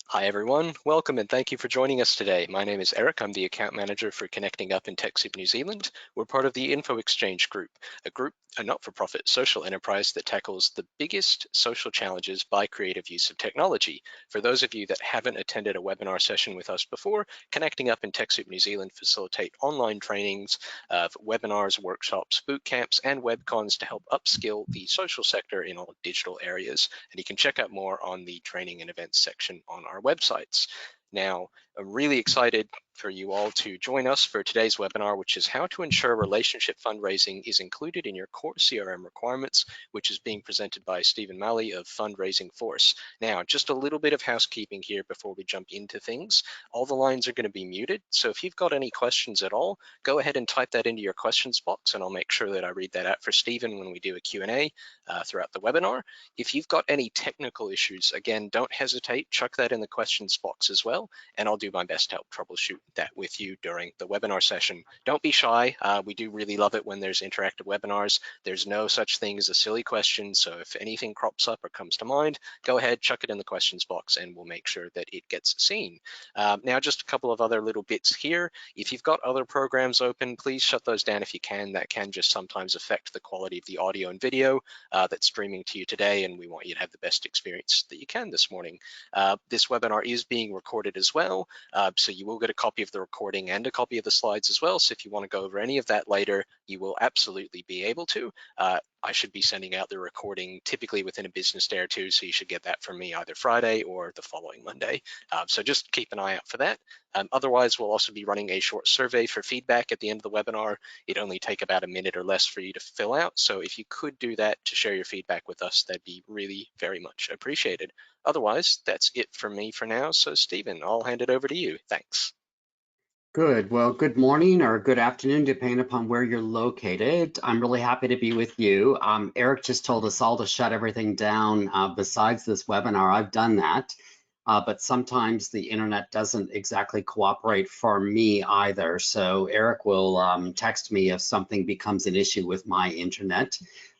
Hi everyone, welcome and thank you for joining us today. My name is Eric, I'm the account manager for Connecting Up in TechSoup New Zealand. We're part of the Info Exchange Group, a not-for-profit social enterprise that tackles the biggest social challenges by creative use of technology. For those of you that haven't attended a webinar session with us before, Connecting Up in TechSoup New Zealand facilitate online trainings of webinars, workshops, boot camps, and webcons to help upskill the social sector in all digital areas. And you can check out more on the training and events section on our websites. Now, I'm really excited for you all to join us for today's webinar, which is how to ensure relationship fundraising is included in your core CRM requirements, which is being presented by Stephen Malley of Fundraising Force. Now, just a little bit of housekeeping here before we jump into things. All the lines are going to be muted, so if you've got any questions at all, go ahead and type that into your questions box, and I'll make sure that I read that out for Stephen when we do a Q&A throughout the webinar. If you've got any technical issues, again, don't hesitate, chuck that in the questions box as well, and I'll do my best to help troubleshoot that with you during the webinar session. Don't be shy. We do really love it when there's interactive webinars. There's no such thing as a silly question, so if anything crops up or comes to mind, go ahead, chuck it in the questions box, and we'll make sure that it gets seen. Now, just a couple of other little bits here. If you've got other programs open, please shut those down if you can. That can just sometimes affect the quality of the audio and video that's streaming to you today, and we want you to have the best experience that you can this morning. This webinar is being recorded as well, so you will get a copy of the recording and a copy of the slides as well. So if you want to go over any of that later, you will absolutely be able to. I should be sending out the recording typically within a business day or two, so you should get that from me either Friday or the following Monday. So just keep an eye out for that. Otherwise, we'll also be running a short survey for feedback at the end of the webinar. It'd only take about a minute or less for you to fill out. So if you could do that to share your feedback with us, that'd be really very much appreciated. Otherwise, that's it from me for now. So Stephen, I'll hand it over to you. Thanks. Good. Well, good morning or good afternoon, depending upon where you're located. I'm really happy to be with you. Eric just told us all to shut everything down besides this webinar. I've done that, but sometimes the internet doesn't exactly cooperate for me either. So Eric will text me if something becomes an issue with my internet.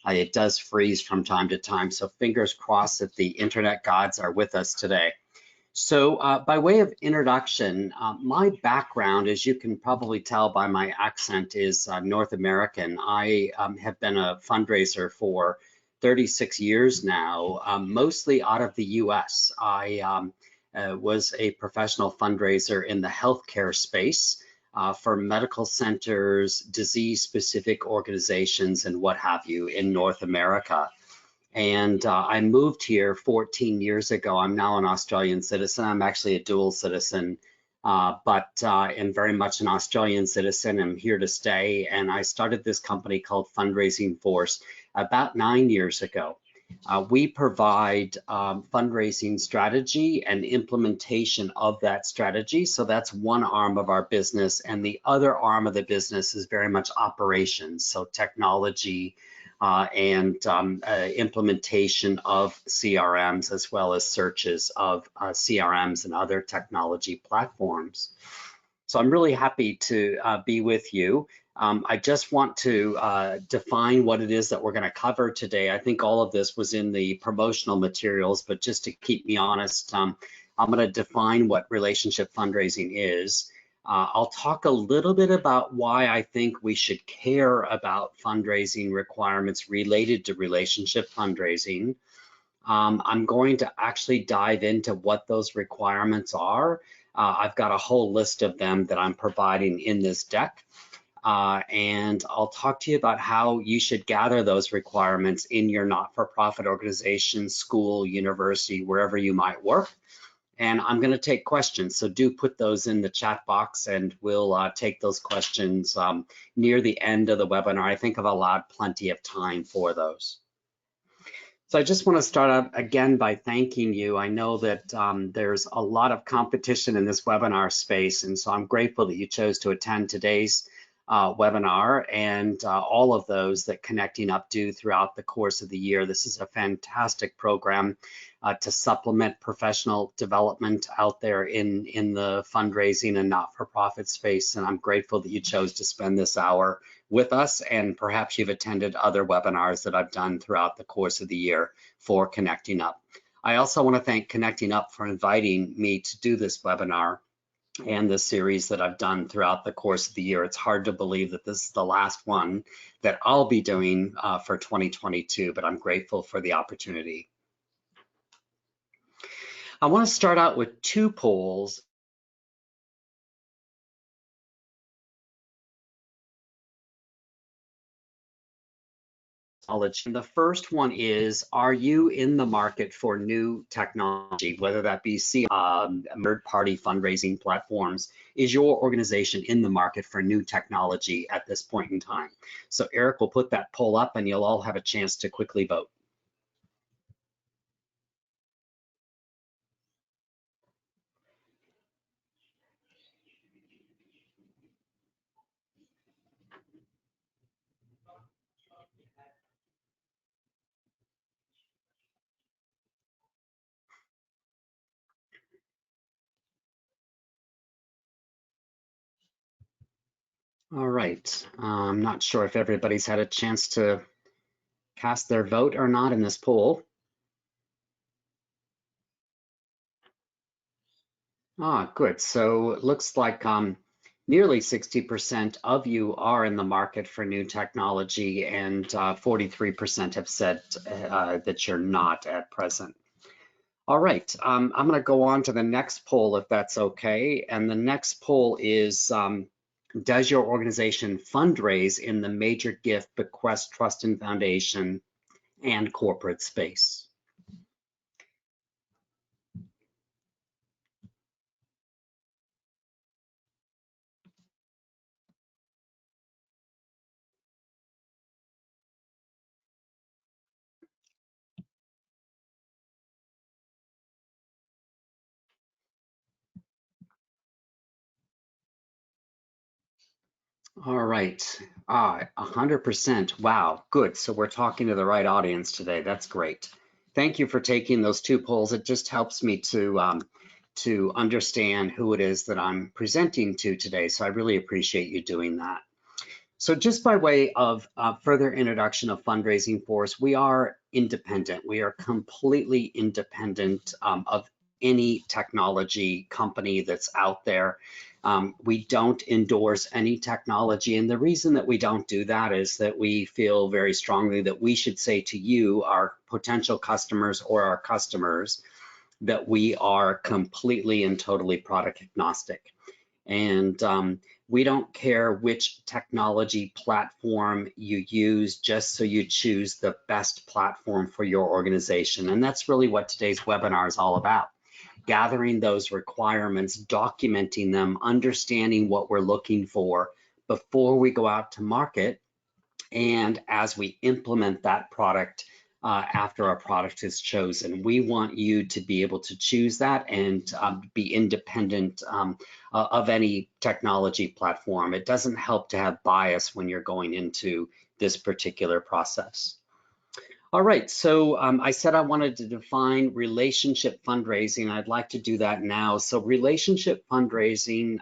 It does freeze from time to time, so fingers crossed that the internet gods are with us today. So by way of introduction, my background, as you can probably tell by my accent, is North American. I have been a fundraiser for 36 years now, mostly out of the US. I was a professional fundraiser in the healthcare space for medical centers, disease-specific organizations, and what have you in North America. And I moved here 14 years ago. I'm now an Australian citizen. I'm actually a dual citizen, but am very much an Australian citizen. I'm here to stay. And I started this company called Fundraising Force about 9 years ago. We provide fundraising strategy and implementation of that strategy. So that's one arm of our business. And the other arm of the business is very much operations. So technology, and implementation of CRMs, as well as searches of CRMs and other technology platforms. So I'm really happy to be with you. I just want to define what it is that we're going to cover today. I think all of this was in the promotional materials, but just to keep me honest, I'm going to define what relationship fundraising is. I'll talk a little bit about why I think we should care about fundraising requirements related to relationship fundraising. I'm going to actually dive into what those requirements are. I've got a whole list of them that I'm providing in this deck. And I'll talk to you about how you should gather those requirements in your not-for-profit organization, school, university, wherever you might work. And I'm going to take questions, so do put those in the chat box, and we'll take those questions near the end of the webinar. I think I've allowed plenty of time for those. So I just want to start out again by thanking you. I know that there's a lot of competition in this webinar space, and so I'm grateful that you chose to attend today's webinar and all of those that Connecting Up do throughout the course of the year. This is a fantastic program to supplement professional development out there in the fundraising and not-for-profit space, and I'm grateful that you chose to spend this hour with us, and perhaps you've attended other webinars that I've done throughout the course of the year for Connecting Up. I also want to thank Connecting Up for inviting me to do this webinar and the series that I've done throughout the course of the year. It's hard to believe that this is the last one that I'll be doing for 2022, but I'm grateful for the opportunity. I want to start out with two polls. The first one is, are you in the market for new technology, whether that be third-party fundraising platforms? Is your organization in the market for new technology at this point in time? So Eric will put that poll up and you'll all have a chance to quickly vote. All right, I'm not sure if everybody's had a chance to cast their vote or not in this poll. Good. So it looks like nearly 60% of you are in the market for new technology, and 43% have said that you're not at present. All right, I'm going to go on to the next poll if that's okay. And the next poll is, does your organization fundraise in the major gift, bequest, trust, and foundation and corporate space? All right, 100%. Wow, good. So we're talking to the right audience today. That's great. Thank you for taking those two polls. It just helps me to understand who it is that I'm presenting to today. So I really appreciate you doing that. So just by way of further introduction of Fundraising Force, we are independent. We are completely independent of any technology company that's out there. We don't endorse any technology. And the reason that we don't do that is that we feel very strongly that we should say to you, our potential customers or our customers, that we are completely and totally product agnostic. And we don't care which technology platform you use, just so you choose the best platform for your organization. And that's really what today's webinar is all about. Gathering those requirements, documenting them, understanding what we're looking for before we go out to market, and as we implement that product after our product is chosen. We want you to be able to choose that and be independent of any technology platform. It doesn't help to have bias when you're going into this particular process. All right, so I said I wanted to define relationship fundraising. I'd like to do that now. So relationship fundraising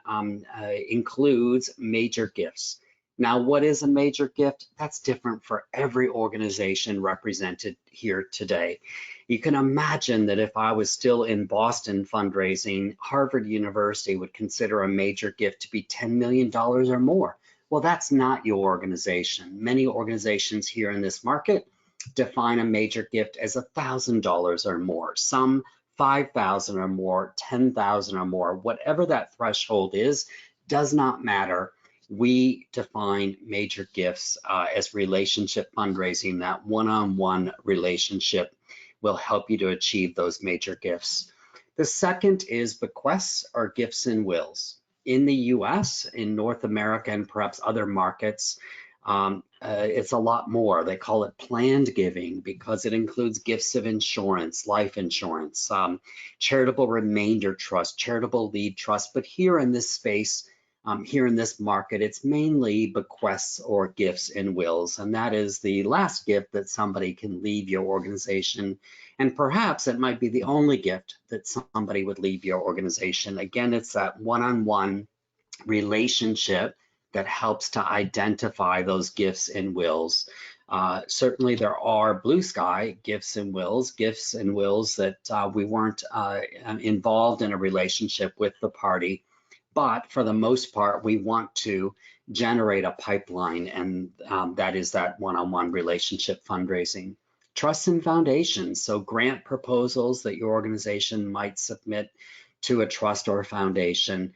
includes major gifts. Now, what is a major gift? That's different for every organization represented here today. You can imagine that if I was still in Boston fundraising, Harvard University would consider a major gift to be $10 million or more. Well, that's not your organization. Many organizations here in this market define a major gift as $1,000 or more, some 5,000 or more, 10,000 or more. Whatever that threshold is, does not matter. We define major gifts as relationship fundraising. That one-on-one relationship will help you to achieve those major gifts. The second is bequests or gifts and wills. In the US, in North America, and perhaps other markets, it's a lot more. They call it planned giving because it includes gifts of insurance, life insurance, charitable remainder trust, charitable lead trust. But here in this space, here in this market, it's mainly bequests or gifts and wills. And that is the last gift that somebody can leave your organization. And perhaps it might be the only gift that somebody would leave your organization. Again, it's that one-on-one relationship that helps to identify those gifts and wills. Certainly there are blue sky gifts and wills that we weren't involved in a relationship with the party. But for the most part, we want to generate a pipeline, and that is that one-on-one relationship fundraising. Trusts and foundations, so grant proposals that your organization might submit to a trust or foundation,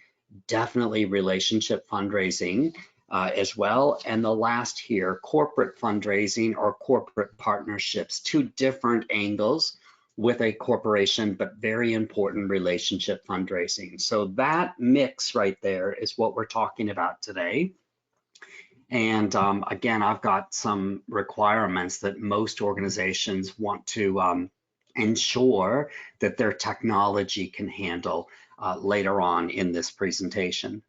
definitely relationship fundraising as well. And the last here, corporate fundraising or corporate partnerships, two different angles with a corporation, but very important relationship fundraising. So that mix right there is what we're talking about today. And again, I've got some requirements that most organizations want to ensure that their technology can handle later on in this presentation.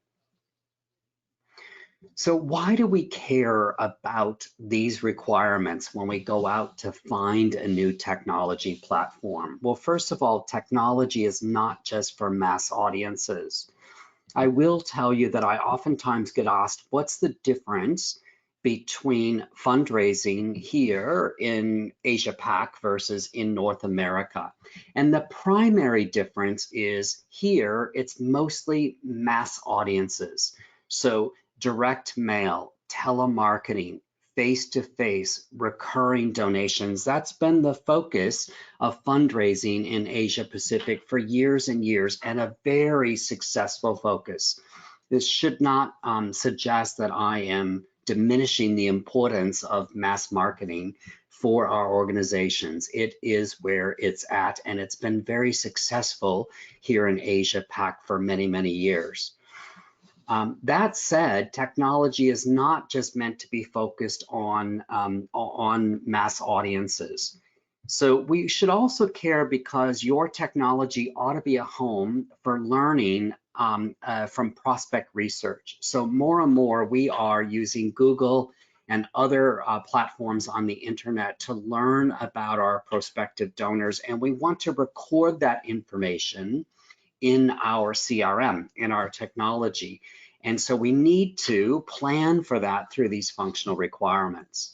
So why do we care about these requirements when we go out to find a new technology platform? Well, first of all, technology is not just for mass audiences. I will tell you that I oftentimes get asked, what's the difference between fundraising here in Asia Pac versus in North America? And the primary difference is here, it's mostly mass audiences. So direct mail, telemarketing, face-to-face, recurring donations. That's been the focus of fundraising in Asia Pacific for years and years, and a very successful focus. This should not suggest that I am diminishing the importance of mass marketing for our organizations. It is where it's at, and it's been very successful here in Asia Pac for many, many years. That said, technology is not just meant to be focused on mass audiences. So we should also care because your technology ought to be a home for learning from prospect research. So more and more we are using Google and other platforms on the internet to learn about our prospective donors, and we want to record that information in our CRM, in our technology. And so we need to plan for that through these functional requirements.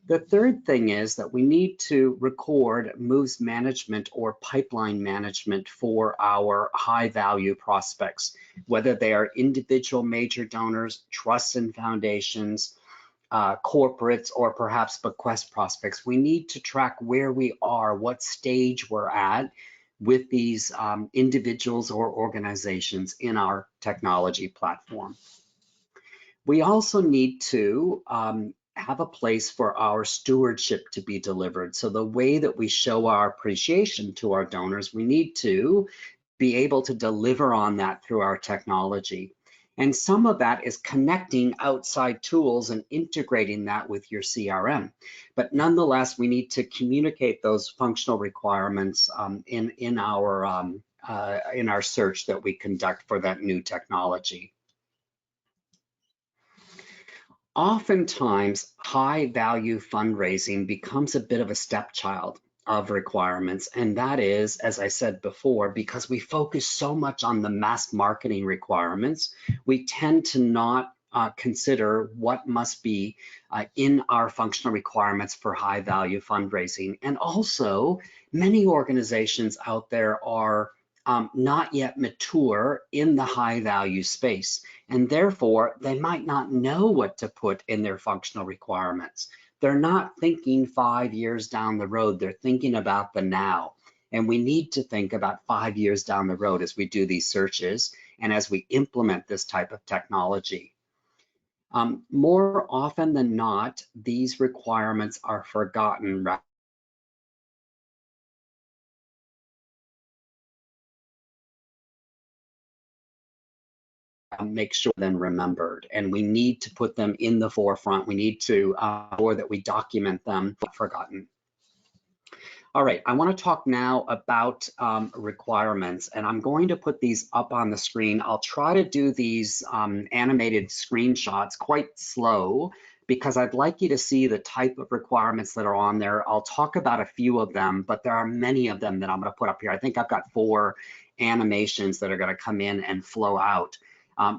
The third thing is that we need to record moves management or pipeline management for our high value prospects, whether they are individual major donors, trusts and foundations, corporates, or perhaps bequest prospects. We need to track where we are, what stage we're at with these individuals or organizations in our technology platform. We also need to have a place for our stewardship to be delivered. So the way that we show our appreciation to our donors, we need to be able to deliver on that through our technology. And some of that is connecting outside tools and integrating that with your CRM. But nonetheless, we need to communicate those functional requirements in our search that we conduct for that new technology. Oftentimes, high value fundraising becomes a bit of a stepchild of requirements. And that is, as I said before, because we focus so much on the mass marketing requirements, we tend to not consider what must be in our functional requirements for high value fundraising. And also, many organizations out there are not yet mature in the high value space, and therefore they might not know what to put in their functional requirements. They're not thinking 5 years down the road, they're thinking about the now. And we need to think about 5 years down the road as we do these searches and as we implement this type of technology. More often than not, these requirements are forgotten. Make sure then remembered, and we need to put them in the forefront. We need to ensure that we document them, not forgotten. All right, I want to talk now about requirements, and I'm going to put these up on the screen. I'll try to do these animated screenshots quite slow because I'd like you to see the type of requirements that are on there. I'll talk about a few of them, but there are many of them that I'm going to put up here. I think I've got 4 animations that are going to come in and flow out.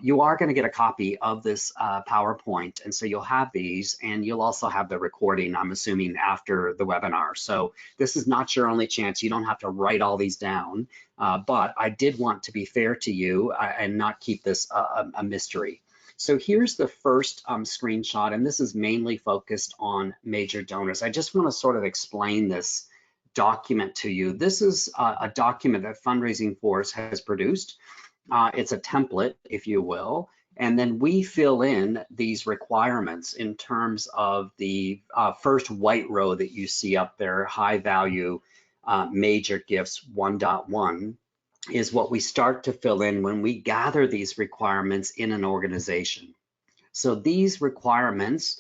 You are going to get a copy of this PowerPoint, and so you'll have these, and you'll also have the recording, I'm assuming, after the webinar. So this is not your only chance. You don't have to write all these down, but I did want to be fair to you and not keep this a mystery. So here's the first screenshot, and this is mainly focused on major donors. I just want to sort of explain this document to you. This is a document that Fundraising Force has produced. It's a template, if you will, and then we fill in these requirements in terms of the first white row that you see up there, high value major gifts 1.1, is what we start to fill in when we gather these requirements in an organization. So these requirements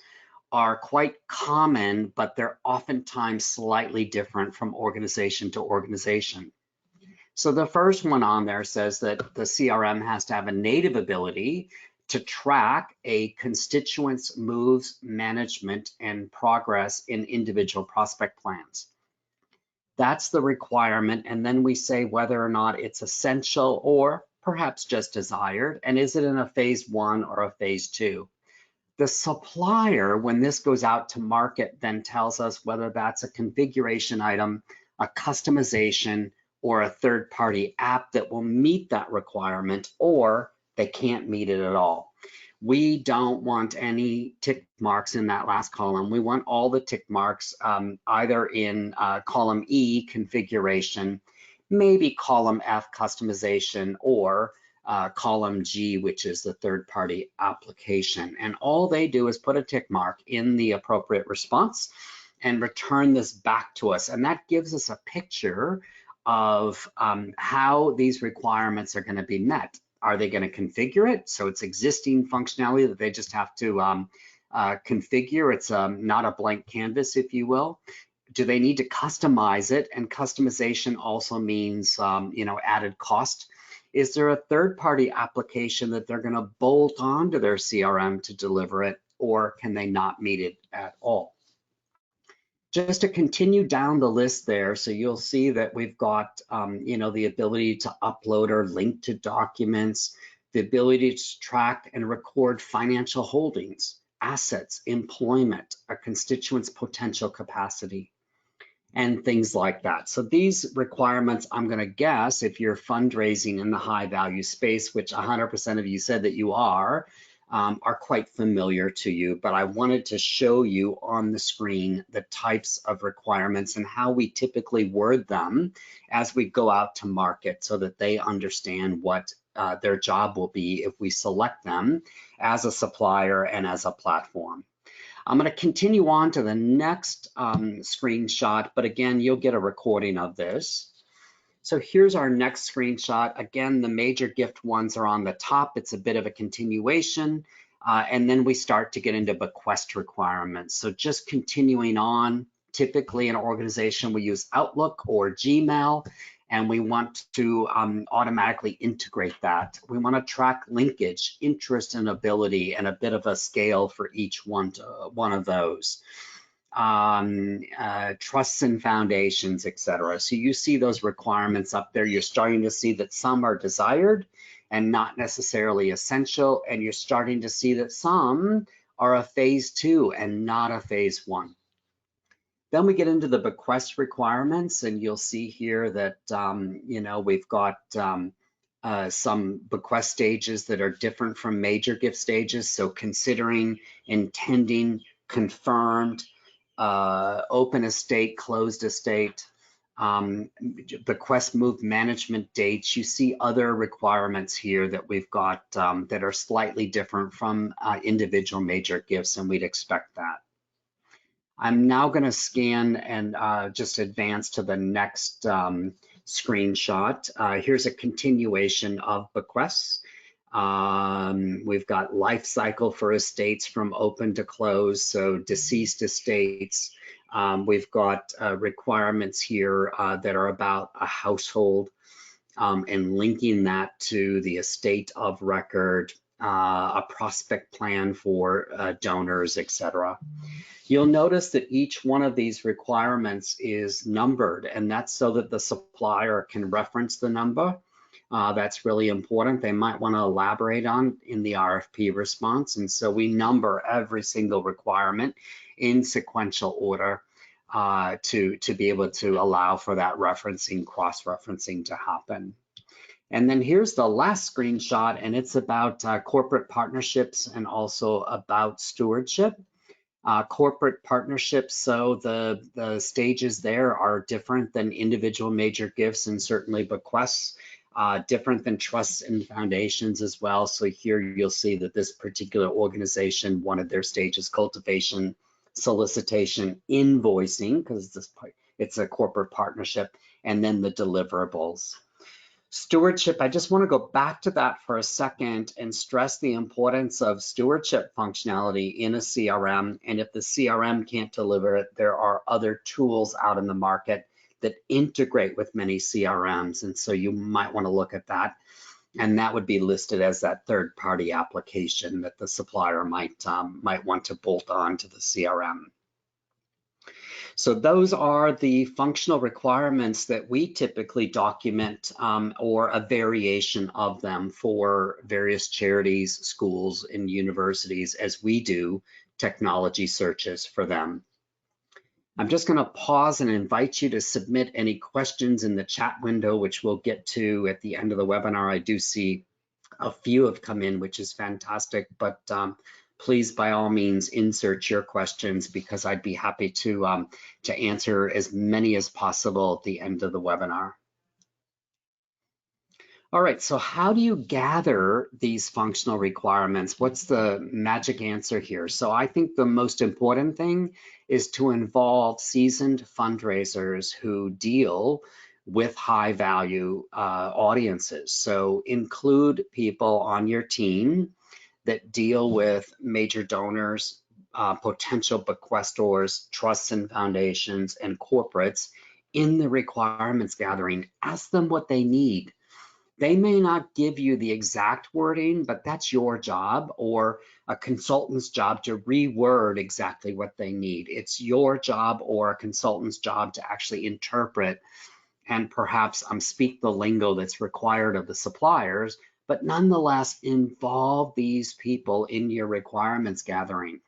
are quite common, but they're oftentimes slightly different from organization to organization. So the first one on there says that the CRM has to have a native ability to track a constituent's moves, management, and progress in individual prospect plans. That's the requirement, and then we say whether or not it's essential or perhaps just desired, and is it in a phase 1 or a phase 2. The supplier, when this goes out to market, then tells us whether that's a configuration item, a customization, or a third-party app that will meet that requirement, or they can't meet it at all. We don't want any tick marks in that last column. We want all the tick marks either in column E, configuration, maybe column F, customization, or column G, which is the third-party application. And all they do is put a tick mark in the appropriate response and return this back to us. And that gives us a picture of how these requirements are going to be met. Are they going to configure it? So it's existing functionality that they just have to configure. It's not a blank canvas, if you will. Do they need to customize it? And customization also means added cost. Is there a third-party application that they're going to bolt onto their CRM to deliver it, or can they not meet it at all? Just to continue down the list there, so you'll see that we've got, the ability to upload or link to documents, the ability to track and record financial holdings, assets, employment, a constituent's potential capacity, and things like that. So these requirements, I'm going to guess, if you're fundraising in the high value space, which 100% of you said that you are quite familiar to you, but I wanted to show you on the screen the types of requirements and how we typically word them as we go out to market so that they understand what their job will be if we select them as a supplier and as a platform. I'm going to continue on to the next screenshot, but again, you'll get a recording of this. So here's our next screenshot. Again, the major gift ones are on the top. It's a bit of a continuation. And then we start to get into bequest requirements. So just continuing on, typically an organization will use Outlook or Gmail, and we want to automatically integrate that. We want to track linkage, interest, and ability, and a bit of a scale for each one of those. Trusts and foundations, etc. So you see those requirements up there. You're starting to see that some are desired and not necessarily essential, and you're starting to see that some are a phase 2 and not a phase 1. Then we get into the bequest requirements, and you'll see here that we've got some bequest stages that are different from major gift stages. So considering, intending, confirmed, open estate, closed estate, bequest move management dates. You see other requirements here that we've got that are slightly different from individual major gifts, and we'd expect that. I'm now going to scan and just advance to the next screenshot. Here's a continuation of bequests. We've got life cycle for estates from open to close, so deceased estates. We've got requirements here that are about a household and linking that to the estate of record, a prospect plan for donors, etc. You'll notice that each one of these requirements is numbered, and that's so that the supplier can reference the number. that's really important. They might want to elaborate on in the RFP response. And so we number every single requirement in sequential order to be able to allow for that referencing, cross-referencing to happen. And then here's the last screenshot, and it's about corporate partnerships and also about stewardship. Corporate partnerships, so the stages there are different than individual major gifts and certainly bequests, different than trusts and foundations as well. So here you'll see that this particular organization, one of their stages, cultivation, solicitation, invoicing, because it's a corporate partnership, and then the deliverables. Stewardship, I just want to go back to that for a second and stress the importance of stewardship functionality in a CRM. And if the CRM can't deliver it, there are other tools out in the market that integrate with many CRMs. And so you might want to look at that. And that would be listed as that third-party application that the supplier might want to bolt on to the CRM. So those are the functional requirements that we typically document or a variation of them for various charities, schools, and universities as we do technology searches for them. I'm just going to pause and invite you to submit any questions in the chat window, which we'll get to at the end of the webinar. I do see a few have come in, which is fantastic, but please, by all means, insert your questions because I'd be happy to answer as many as possible at the end of the webinar. All right, so how do you gather these functional requirements? What's the magic answer here? So I think the most important thing is to involve seasoned fundraisers who deal with high value audiences. So include people on your team that deal with major donors, potential bequestors, trusts and foundations, and corporates in the requirements gathering. Ask them what they need. They may not give you the exact wording, but that's your job or a consultant's job to reword exactly what they need. It's your job or a consultant's job to actually interpret and perhaps speak the lingo that's required of the suppliers, but nonetheless involve these people in your requirements gathering.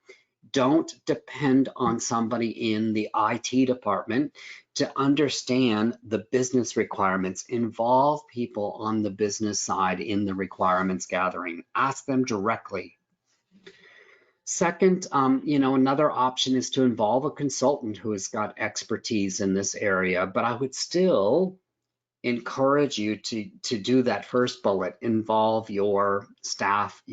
Don't depend on somebody in the IT department to understand the business requirements. Involve people on the business side in the requirements gathering. Ask them directly. Second, another option is to involve a consultant who has got expertise in this area, but I would still encourage you to do that first bullet, involve your staff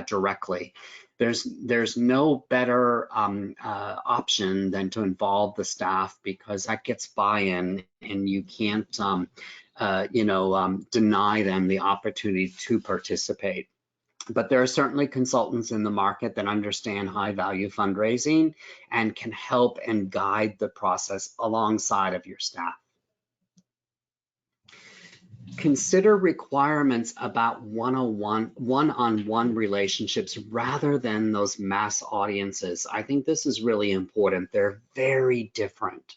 directly. There's no better option than to involve the staff because that gets buy-in and you can't deny them the opportunity to participate. But there are certainly consultants in the market that understand high value fundraising and can help and guide the process alongside of your staff. Consider requirements about one-on-one relationships rather than those mass audiences. I think this is really important. They're very different.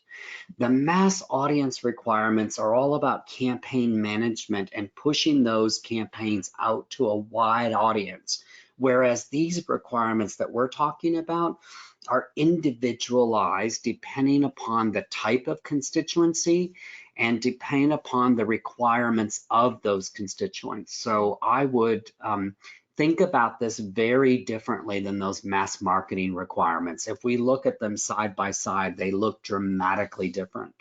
The mass audience requirements are all about campaign management and pushing those campaigns out to a wide audience, whereas these requirements that we're talking about are individualized depending upon the type of constituency and depending upon the requirements of those constituents. So I would think about this very differently than those mass marketing requirements. If we look at them side by side, they look dramatically different.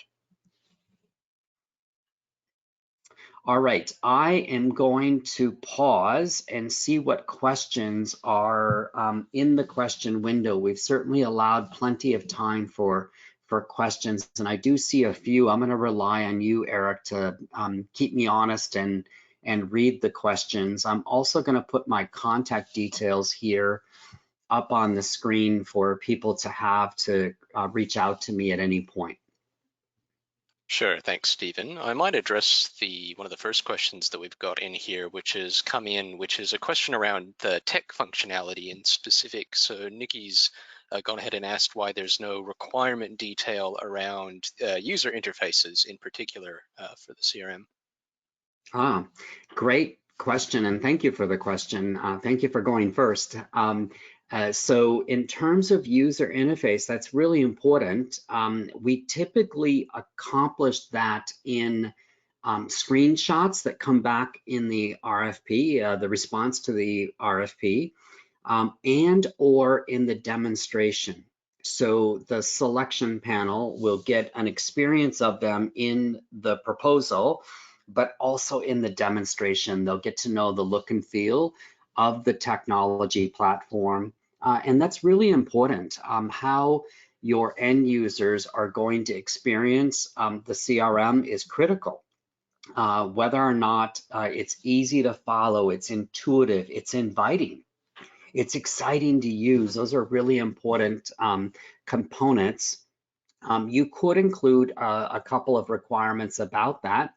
All right, I am going to pause and see what questions are in the question window. We've certainly allowed plenty of time for questions, and I do see a few. I'm going to rely on you, Eric, to keep me honest and read the questions. I'm also going to put my contact details here up on the screen for people to have to reach out to me at any point. Sure, thanks, Stephen. I might address one of the first questions that we've got in here, which has come in, which is a question around the tech functionality in specific. So Nikki's gone ahead and asked why there's no requirement detail around user interfaces in particular for the CRM. Ah, great question, and thank you for the question. Thank you for going first. So in terms of user interface, that's really important. We typically accomplish that in screenshots that come back in the RFP, the response to the RFP, and or in the demonstration. So the selection panel will get an experience of them in the proposal, but also in the demonstration. They'll get to know the look and feel of the technology platform. And that's really important, how your end users are going to experience the CRM is critical. Whether or not it's easy to follow, it's intuitive, it's inviting, it's exciting to use. Those are really important components. You could include a couple of requirements about that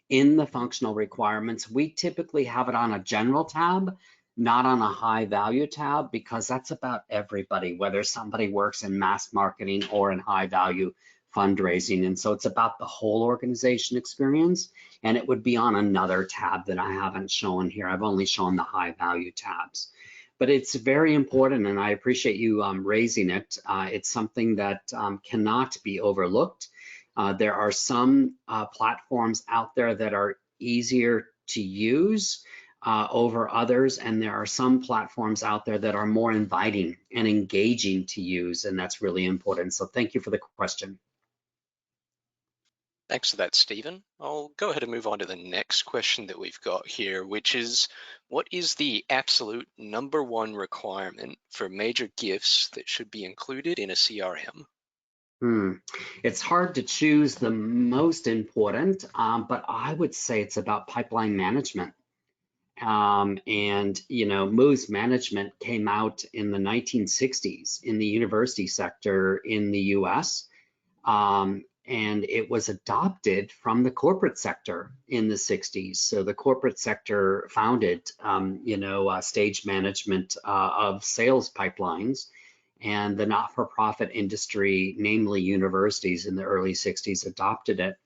in the functional requirements. We typically have it on a general tab, not on a high value tab, because that's about everybody, whether somebody works in mass marketing or in high value fundraising. And so it's about the whole organization experience, and it would be on another tab that I haven't shown here. I've only shown the high value tabs. But it's very important, and I appreciate you raising it. It's something that cannot be overlooked. There are some platforms out there that are easier to use over others, and there are some platforms out there that are more inviting and engaging to use, and that's really important. So thank you for the question. Thanks for that, Stephen. I'll go ahead and move on to the next question that we've got here, which is, what is the absolute #1 requirement for major gifts that should be included in a CRM? Hmm. It's hard to choose the most important, but I would say it's about pipeline management. And Moves management came out in the 1960s in the university sector in the US. And it was adopted from the corporate sector in the 60s. So the corporate sector founded, stage management of sales pipelines, and the not-for-profit industry, namely universities in the early 60s, adopted it,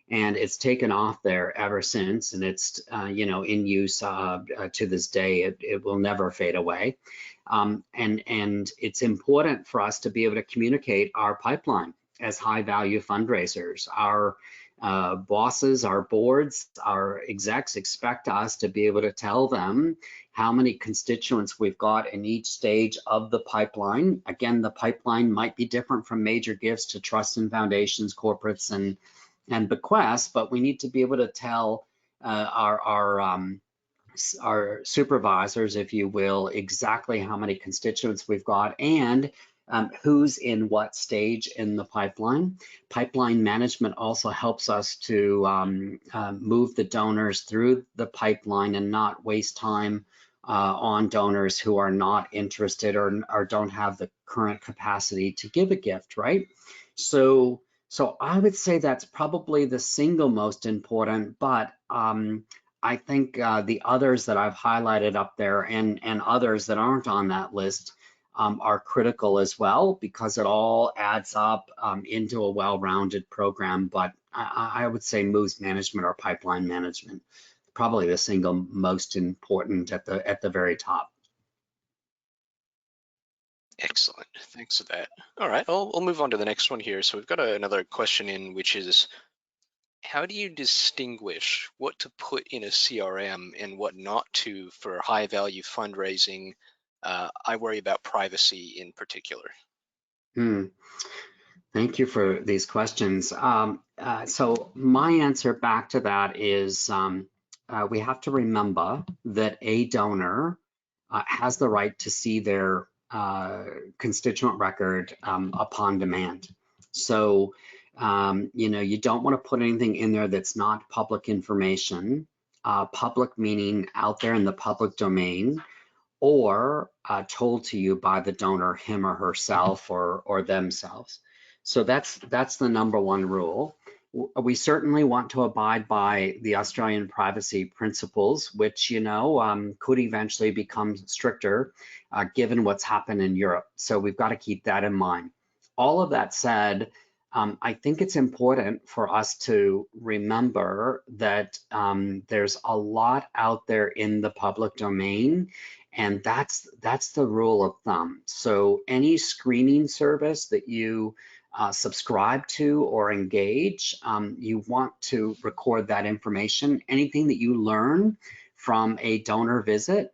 and it's taken off there ever since, and it's in use to this day. It will never fade away, and it's important for us to be able to communicate our pipeline as high value fundraisers. Our bosses, our boards, our execs expect us to be able to tell them how many constituents we've got in each stage of the pipeline. Again, the pipeline might be different from major gifts to trusts and foundations, corporates, and bequests, but we need to be able to tell our supervisors, if you will, exactly how many constituents we've got and who's in what stage in the pipeline. Pipeline management also helps us to move the donors through the pipeline and not waste time on donors who are not interested or don't have the current capacity to give a gift, right? So I would say that's probably the single most important, but I think the others that I've highlighted up there and others that aren't on that list are critical as well, because it all adds up into a well-rounded program. But I would say moves management or pipeline management, probably the single most important at the very top. Excellent. Thanks for that. All right, I'll move on to the next one here. So we've got another question in, which is, how do you distinguish what to put in a CRM and what not to for high value fundraising? I worry about privacy in particular. Hmm. Thank you for these questions. So my answer back to that is we have to remember that a donor has the right to see their constituent record upon demand. So, you don't want to put anything in there that's not public information, public meaning out there in the public domain, or told to you by the donor, him or herself or themselves. So that's the #1 rule. We certainly want to abide by the Australian privacy principles, which could eventually become stricter given what's happened in Europe. So we've got to keep that in mind. All of that said, I think it's important for us to remember that there's a lot out there in the public domain, and that's the rule of thumb. So any screening service that you subscribe to or engage, you want to record that information. Anything that you learn from a donor visit,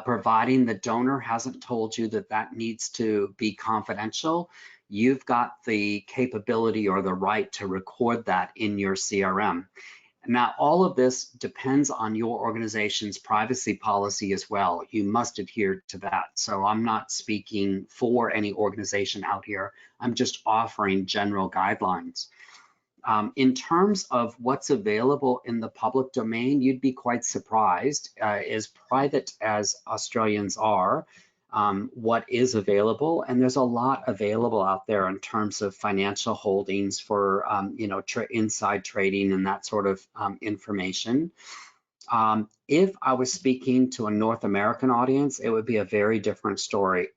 providing the donor hasn't told you that that needs to be confidential, you've got the capability or the right to record that in your CRM. Now, all of this depends on your organization's privacy policy as well. You must adhere to that. So I'm not speaking for any organization out here. I'm just offering general guidelines. In terms of what's available in the public domain, you'd be quite surprised, as private as Australians are, what is available. And there's a lot available out there in terms of financial holdings for, inside trading and that sort of information. If I was speaking to a North American audience, it would be a very different story.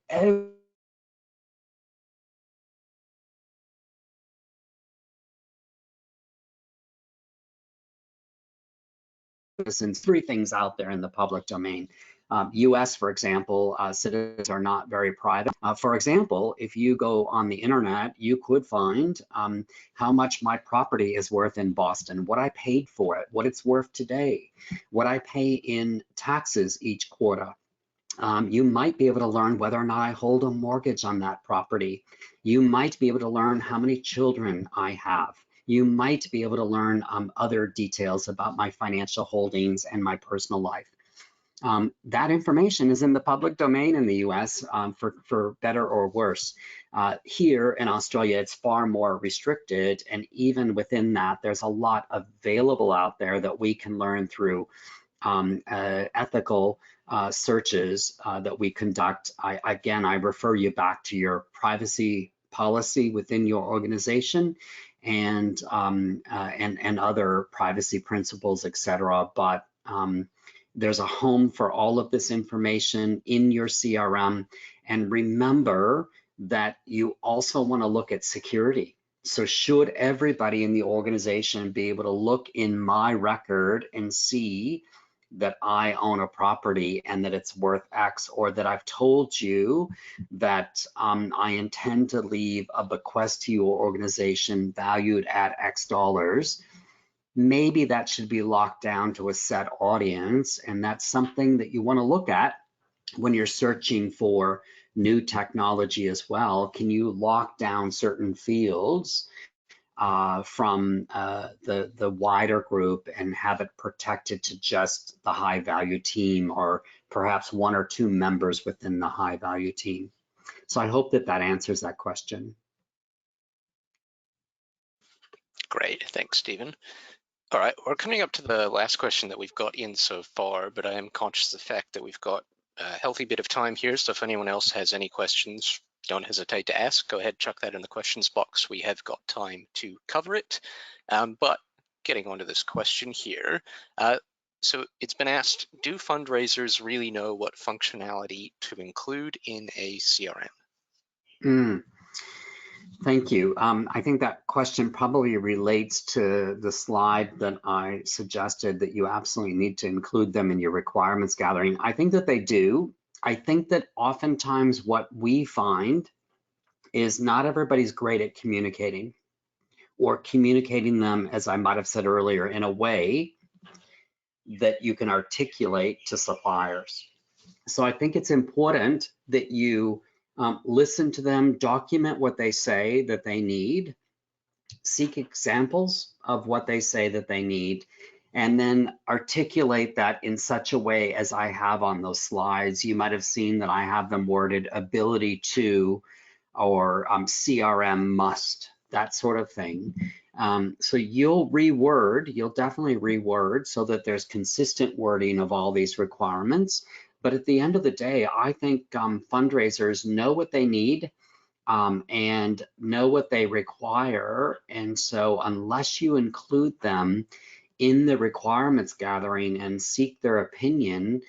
Citizens, three things out there in the public domain. US, for example, citizens are not very private. For example, if you go on the internet, you could find how much my property is worth in Boston, what I paid for it, what it's worth today, what I pay in taxes each quarter. You might be able to learn whether or not I hold a mortgage on that property. You might be able to learn how many children I have. You might be able to learn other details about my financial holdings and my personal life. That information is in the public domain in the US, for better or worse. Here in Australia, it's far more restricted, and even within that, there's a lot available out there that we can learn through ethical searches that we conduct. I refer you back to your privacy policy within your organization and other privacy principles, etc. But there's a home for all of this information in your CRM. And remember that you also want to look at security. So should everybody in the organization be able to look in my record and see that I own a property and that it's worth X, or that I've told you that I intend to leave a bequest to your organization valued at X dollars, maybe that should be locked down to a set audience. And that's something that you want to look at when you're searching for new technology as well. Can you lock down certain fields from the wider group and have it protected to just the high value team, or perhaps one or two members within the high value team? So I hope that that answers that question. Great, thanks, Stephen. All right, we're coming up to the last question that we've got in so far, but I am conscious of the fact that we've got a healthy bit of time here. So if anyone else has any questions, don't hesitate to ask. Go ahead, chuck that in the questions box. We have got time to cover it. But getting onto this question here. So it's been asked, do fundraisers really know what functionality to include in a CRM? Thank you. I think that question probably relates to the slide that I suggested, that you absolutely need to include them in your requirements gathering. I think that they do. I think that oftentimes what we find is not everybody's great at communicating, or communicating them, as I might have said earlier, in a way that you can articulate to suppliers. So I think it's important that you listen to them, document what they say that they need, seek examples of what they say that they need, and then articulate that in such a way as I have on those slides. You might have seen that I have them worded ability to, or CRM must, that sort of thing. So you'll definitely reword so that there's consistent wording of all these requirements. But at the end of the day, I think fundraisers know what they need and know what they require. And so unless you include them in the requirements gathering and seek their opinion,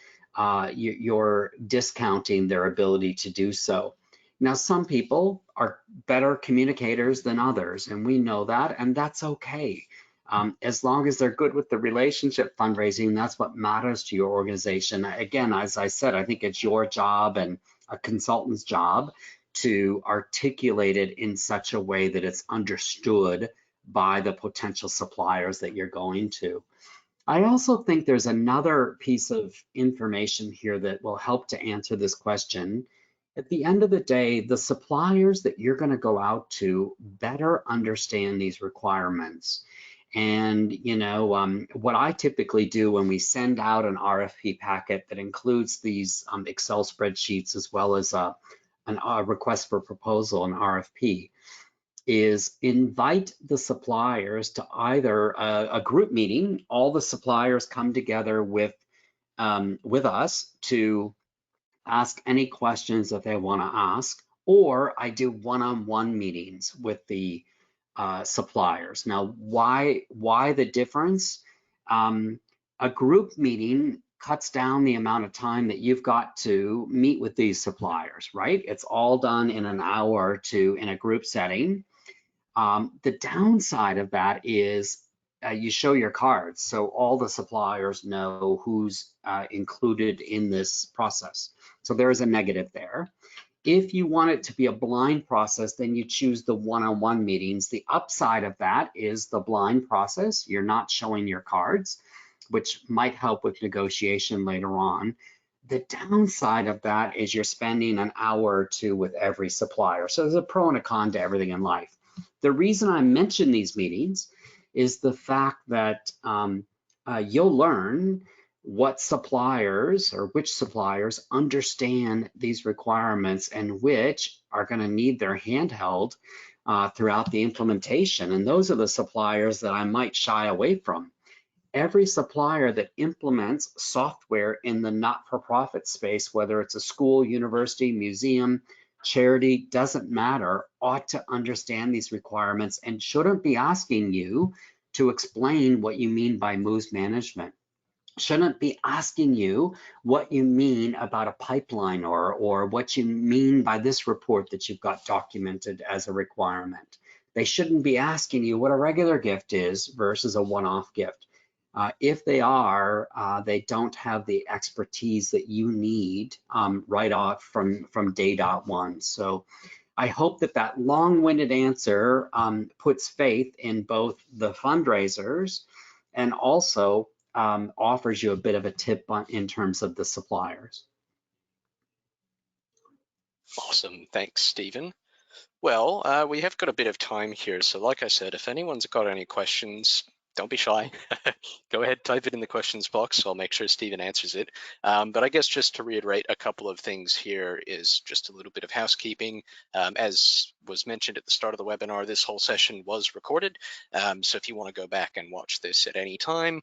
you're discounting their ability to do so. Now, some people are better communicators than others, and we know that, and that's okay. As long as they're good with the relationship fundraising, that's what matters to your organization. Again, as I said, I think it's your job and a consultant's job to articulate it in such a way that it's understood by the potential suppliers that you're going to. I also think there's another piece of information here that will help to answer this question. At the end of the day, the suppliers that you're going to go out to better understand these requirements. And what I typically do when we send out an RFP packet that includes these Excel spreadsheets as well as a request for proposal, an RFP, is invite the suppliers to either a group meeting. All the suppliers come together with us to ask any questions that they want to ask, or I do one-on-one meetings with the suppliers. Now, why the difference? A group meeting cuts down the amount of time that you've got to meet with these suppliers, right? It's all done in an hour or two in a group setting. The downside of that is you show your cards, so all the suppliers know who's included in this process. So there is a negative there. If you want it to be a blind process, then you choose the one-on-one meetings. The upside of that is the blind process. You're not showing your cards, which might help with negotiation later on. The downside of that is you're spending an hour or two with every supplier. So there's a pro and a con to everything in life. The reason I mention these meetings is the fact that you'll learn what suppliers or which suppliers understand these requirements and which are going to need their handheld throughout the implementation. And those are the suppliers that I might shy away from. Every supplier that implements software in the not-for-profit space, whether it's a school, university, museum, charity, doesn't matter, ought to understand these requirements and shouldn't be asking you to explain what you mean by moves management. Shouldn't be asking you what you mean about a pipeline or what you mean by this report that you've got documented as a requirement. They shouldn't be asking you what a regular gift is versus a one-off gift. If they are, they don't have the expertise that you need right off from day dot one. So I hope that that long-winded answer puts faith in both the fundraisers and also offers you a bit of a tip in terms of the suppliers. Awesome. Thanks, Stephen. Well, we have got a bit of time here. So like I said, if anyone's got any questions, don't be shy. Go ahead, type it in the questions box. I'll make sure Stephen answers it. But I guess just to reiterate a couple of things here is just a little bit of housekeeping. As was mentioned at the start of the webinar, this whole session was recorded. So if you want to go back and watch this at any time,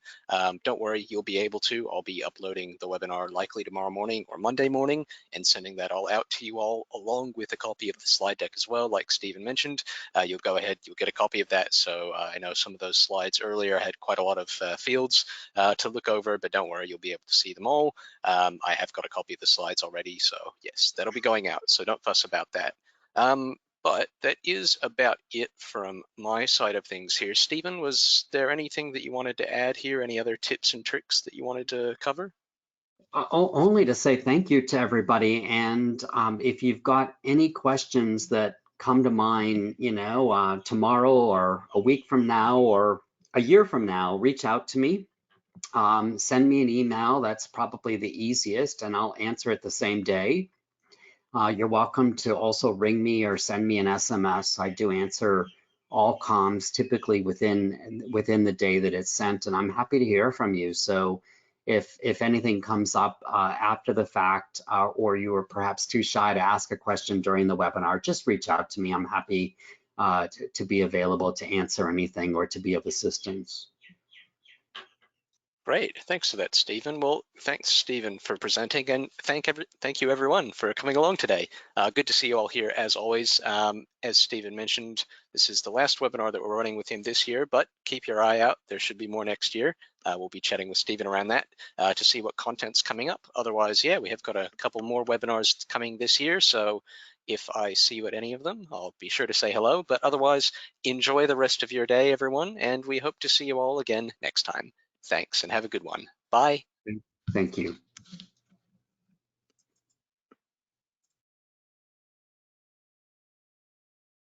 don't worry, you'll be able to. I'll be uploading the webinar likely tomorrow morning or Monday morning and sending that all out to you all along with a copy of the slide deck as well, like Stephen mentioned. You'll go ahead, you'll get a copy of that. So I know some of those slides earlier had quite a lot of fields to look over, but don't worry, you'll be able to see them all. I have got a copy of the slides already, so yes, that'll be going out, so don't fuss about that. But that is about it from my side of things here. Stephen, was there anything that you wanted to add here? Any other tips and tricks that you wanted to cover? Only to say thank you to everybody. And if you've got any questions that come to mind, tomorrow or a week from now or a year from now, reach out to me. Send me an email. That's probably the easiest, and I'll answer it the same day. You're welcome to also ring me or send me an SMS. I do answer all comms typically within the day that it's sent, and I'm happy to hear from you. So if anything comes up after the fact, or you were perhaps too shy to ask a question during the webinar, just reach out to me. I'm happy to be available to answer anything or to be of assistance. Great, thanks for that, Stephen. Well, thanks, Stephen, for presenting, and thank you, everyone, for coming along today. Good to see you all here, as always. As Stephen mentioned, this is the last webinar that we're running with him this year, but keep your eye out. There should be more next year. We'll be chatting with Stephen around that to see what content's coming up. Otherwise, yeah, we have got a couple more webinars coming this year, so If I see you at any of them, I'll be sure to say hello, but otherwise, enjoy the rest of your day, everyone, and we hope to see you all again next time. Thanks, and have a good one. Bye. Thank you.